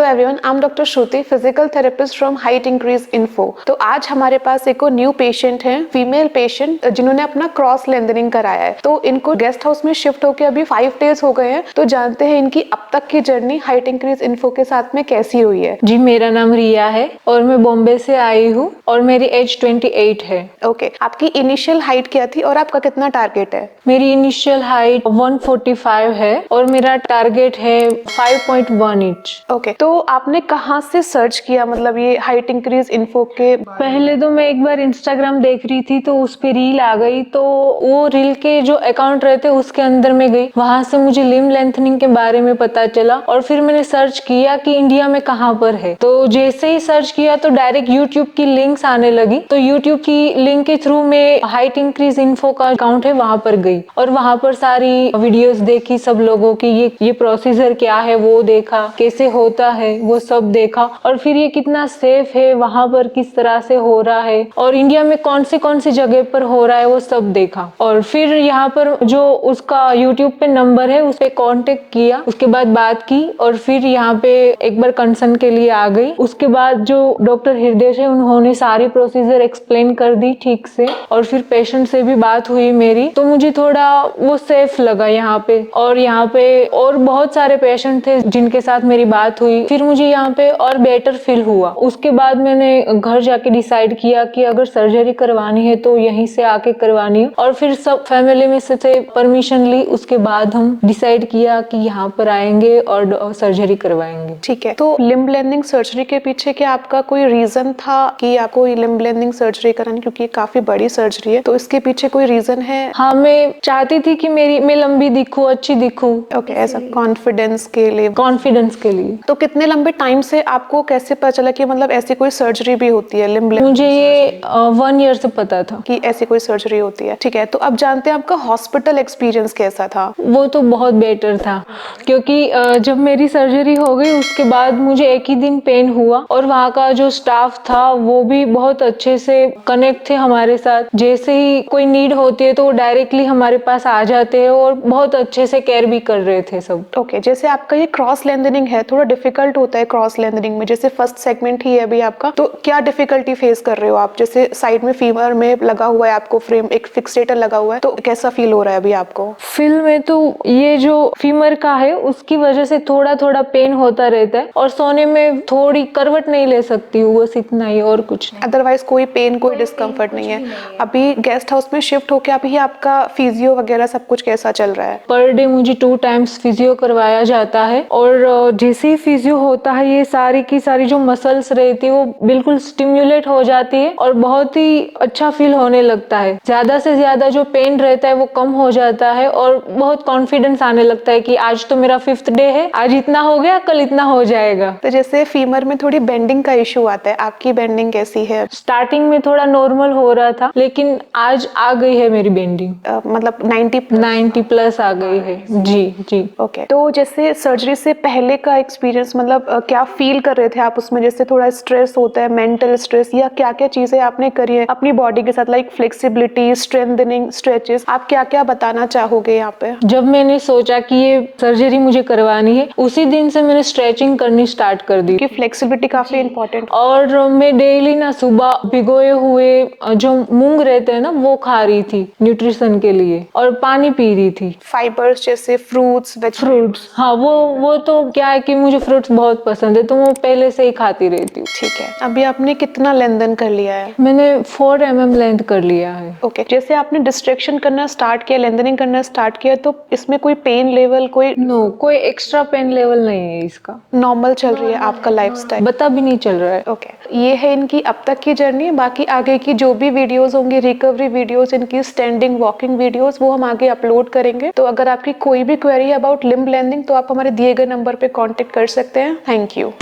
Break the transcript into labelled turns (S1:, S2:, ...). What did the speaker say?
S1: Everyone, I am doctor Shruti, physical therapist from height increase info. तो आज हमारे पास एक न्यू पेशेंट है, फीमेल पेशेंट, जिन्होंने अपना क्रॉस लेंथनिंग कराया है। तो इनको गेस्ट हाउस में शिफ्ट होकर अभी 5 डेज हो गए हैं। तो जानते हैं इनकी अब तक की जर्नी हाइट इंक्रीज इन्फो के साथ में कैसी हुई है।
S2: जी, मेरा नाम रिया है और मैं बॉम्बे से आई हूँ और मेरी एज 28 है।
S1: ओके, आपकी इनिशियल हाइट क्या थी और आपका कितना टारगेट है?
S2: मेरी इनिशियल हाइट 145 है और मेरा टारगेट है 5.1 इंच।
S1: ओके, तो आपने कहाँ से सर्च किया, मतलब ये हाइट इंक्रीज इन्फो के?
S2: पहले तो मैं एक बार इंस्टाग्राम देख रही थी तो उस पे रील आ गई, तो वो रील के जो अकाउंट रहते उसके अंदर में गई, वहां से मुझे लिम्ब लेंथनिंग के बारे में पता चला और फिर मैंने सर्च किया कि इंडिया में कहाँ पर है। तो जैसे ही सर्च किया तो डायरेक्ट यूट्यूब की लिंक्स आने लगी, तो यूट्यूब की लिंक के थ्रू में हाइट इंक्रीज इन्फो का अकाउंट है वहां पर गई और वहां पर सारी वीडियोस देखी सब लोगों की, ये प्रोसीजर क्या है वो देखा, कैसे होता है वो सब देखा और फिर ये कितना सेफ है, वहां पर किस तरह से हो रहा है और इंडिया में कौन सी जगह पर हो रहा है वो सब देखा। और फिर यहाँ पर जो उसका यूट्यूब पे नंबर है उस पे कांटेक्ट किया, उसके बाद बात की और फिर यहाँ पे एक बार कंसर्न के लिए आ गई। उसके बाद जो डॉक्टर हृदय है उन्होंने सारी प्रोसीजर एक्सप्लेन कर दी ठीक से और फिर पेशेंट से भी बात हुई मेरी, तो मुझे थोड़ा वो सेफ लगा यहाँ पे। और यहाँ पे और बहुत सारे पेशेंट थे जिनके साथ मेरी बात हुई, फिर मुझे यहाँ पे और बेटर फील हुआ। उसके बाद मैंने घर जाके डिसाइड किया कि अगर सर्जरी करवानी है तो यहीं से आके करवानी है और फिर सब फैमिली में से परमिशन ली। उसके बाद हम डिसाइड किया कि यहाँ पर आएंगे और सर्जरी करवाएंगे।
S1: ठीक है, तो लिम्ब लेंथनिंग सर्जरी के पीछे क्या आपका कोई रीजन था कि आपको लिम्ब लेंथनिंग सर्जरी करानी, क्योंकि ये काफी बड़ी सर्जरी है, तो इसके पीछे कोई रीजन है?
S2: हाँ, मैं चाहती थी कि मैं लंबी दिखूं, अच्छी दिखूं।
S1: ओके, ऐसा कॉन्फिडेंस के लिए?
S2: कॉन्फिडेंस के लिए।
S1: तो कितने लंबे टाइम से आपको कैसे पता चला कि मतलब ऐसी कोई सर्जरी भी होती है लिम्ब?
S2: मुझे ये 1 ईयर से पता था
S1: कि ऐसी कोई सर्जरी होती है। ठीक है, तो अब जानते हैं आपका हॉस्पिटल एक्सपीरियंस कैसा था?
S2: वो तो बहुत बेटर था, क्योंकि जब मेरी सर्जरी हो गई उसके बाद मुझे एक ही दिन पेन हुआ और वहाँ का जो स्टाफ था वो भी बहुत अच्छे से कनेक्ट थे हमारे साथ। जैसे ही कोई नीड होती है तो वो डायरेक्टली हमारे पास आ जाते हैं और बहुत अच्छे से केयर भी कर रहे थे सब।
S1: ओके, जैसे आपका ये क्रॉस लेंथनिंग है, थोड़ा डिफिकल्ट होता है क्रॉस लेंथनिंग में, जैसे फर्स्ट सेगमेंट ही है अभी आपका, तो क्या डिफिकल्टी फेस कर रहे हो आप? जैसे साइड में फीमर में लगा हुआ है आपको फ्रेम, एक फिक्सेटर लगा हुआ है, तो कैसा फील हो रहा है अभी आपको?
S2: फिल में तो ये जो फीमर का है उसकी वजह से थोड़ा थोड़ा पेन होता रहता है और सोने में थोड़ी करवट नहीं ले सकती हूँ, बस इतना ही और कुछ नहीं।
S1: अदरवाइज कोई पेन, कोई डिस्कम्फर्ट नहीं है। अभी गेस्ट हाउस में शिफ्ट होके अभी आपका फिजियो वगैरह सब कुछ कैसा चल रहा है?
S2: पर डे मुझे 2 टाइम्स फिजियो करवाया जाता है और जैसे ही फिजियो होता है ये सारी की सारी जो मसल्स रहती है वो बिल्कुल स्टिम्युलेट हो जाती है और बहुत ही अच्छा फील होने लगता है। ज्यादा से ज्यादा जो पेन रहता है वो कम हो जाता है और बहुत कॉन्फिडेंस आने लगता है कि आज तो मेरा 5th डे है, आज इतना हो गया, कल इतना हो जाएगा।
S1: तो जैसे फीमर में थोड़ी बेंडिंग का इशू आता है, आपकी बेंडिंग कैसी है?
S2: स्टार्टिंग में थोड़ा नॉर्मल हो रहा था लेकिन आज आ गई है मेरी बेंडिंग,
S1: मतलब 90
S2: प्लस आ गई है। जी।
S1: ओके, तो जैसे सर्जरी से पहले का एक्सपीरियंस, मतलब क्या फील कर रहे थे आप उसमें? जैसे थोड़ा स्ट्रेस होता है, मेंटल स्ट्रेस, या क्या क्या चीजें आपने करी है अपनी बॉडी के साथ, लाइक फ्लेक्सिबिलिटी, स्ट्रेंथनिंग, स्ट्रेचेस, आप क्या क्या बताना चाहोगे यहाँ पे?
S2: जब मैंने सोचा कि ये सर्जरी मुझे करवानी है उसी दिन से मैंने स्ट्रेचिंग करनी स्टार्ट कर दी
S1: कि फ्लेक्सिबिलिटी काफी इंपॉर्टेंट।
S2: और मैं डेली ना सुबह भिगोए हुए जो मूंग रहते हैं ना वो खा रही थी न्यूट्रिशन के लिए और पानी पी रही थी।
S1: फाइबर्स जैसे फ्रूट्स,
S2: फ्रूट्स, हाँ, वो तो क्या है कि मुझे फ्रूट्स बहुत पसंद है तो वो पहले से ही खाती रहती हूँ।
S1: ठीक है, अभी आपने कितना लेंथन कर लिया है?
S2: मैंने 4 mm लेंथ कर लिया है।
S1: ओके, जैसे आपने डिस्ट्रैक्शन करना स्टार्ट किया, लेंथनिंग करना स्टार्ट किया, तो इसमें कोई पेन लेवल,
S2: कोई एक्स्ट्रा पेन लेवल नहीं है इसका,
S1: नॉर्मल चल रही है आपका लाइफस्टाइल?
S2: बता भी नहीं चल रहा है।
S1: ओके, ये है इनकी अब तक की जर्नी। बाकी आगे की जो भी वीडियोस होंगी, रिकवरी वीडियोस, इनकी स्टैंडिंग वॉकिंग वीडियोस, वो हम आगे अपलोड करेंगे। तो अगर आपकी कोई भी क्वेरी अबाउट लिम्ब लेंथनिंग तो आप हमारे दिए गए नंबर पे कांटेक्ट कर सकते हैं। Thank you.